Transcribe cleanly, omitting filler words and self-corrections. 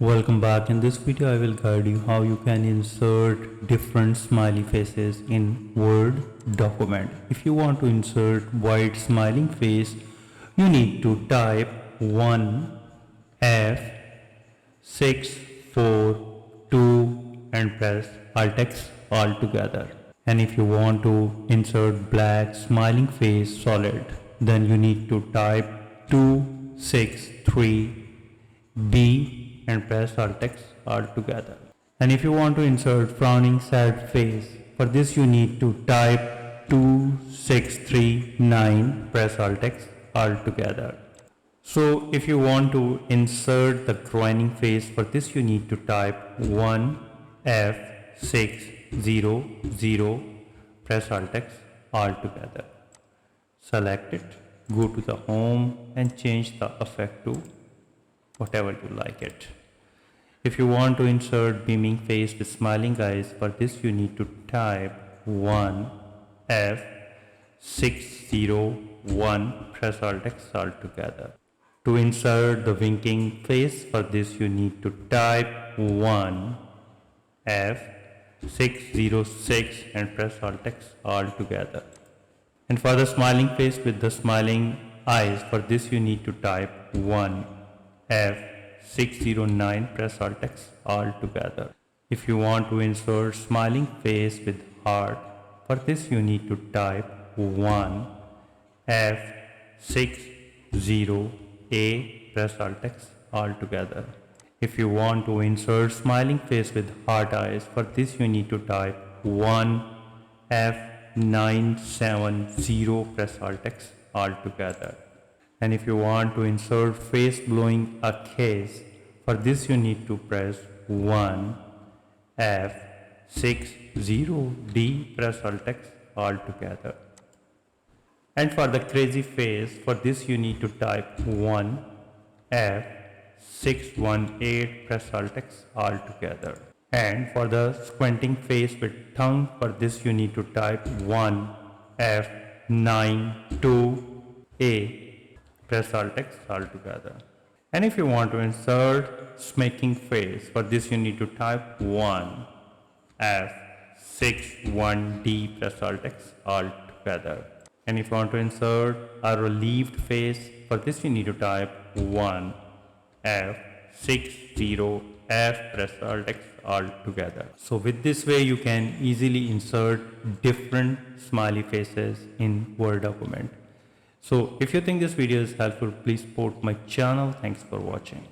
Welcome back. In this video I will guide you how you can insert different smiley faces in Word document. If you want to insert white smiling face, you need to type 1F642 and press Alt+X all together. And if you want to insert black smiling face solid, then you need to type 263D and press Alt+X all together. And if you want to insert frowning sad face, for this you need to type 2639, press Alt+X all together. So if you want to insert the groaning face, for this you need to type 1F600, press Alt+X all together. Select it, go to the home and change the effect to whatever you like it. If you want to insert beaming face with smiling eyes, for this you need to type 1F601, press Alt+X all together. To insert the winking face, for this you need to type 1F606 and press Alt+X all together. And for the smiling face with the smiling eyes, for this you need to type 1F609, press Alt+X all together. If you want to insert smiling face with heart, for this you need to type 1F60A, press Alt+X all together. If you want to insert smiling face with heart eyes, for this you need to type 1F970, press Alt+X all together. And if you want to insert face blowing a kiss, for this you need to press 1F60D, press Alt+X all together. And for the crazy face, for this you need to type 1F618, press Alt+X all together. And for the squinting face with tongue, for this you need to type 1F92A, press Alt+X all together. And if you want to insert smirking face, for this you need to type 1F61D, press Alt+X all together. And if you want to insert a relieved face, for this you need to type 1F60F, press Alt+X all together. So with this way you can easily insert different smiley faces in Word document. So if you think this video is helpful, please support my channel. Thanks for watching.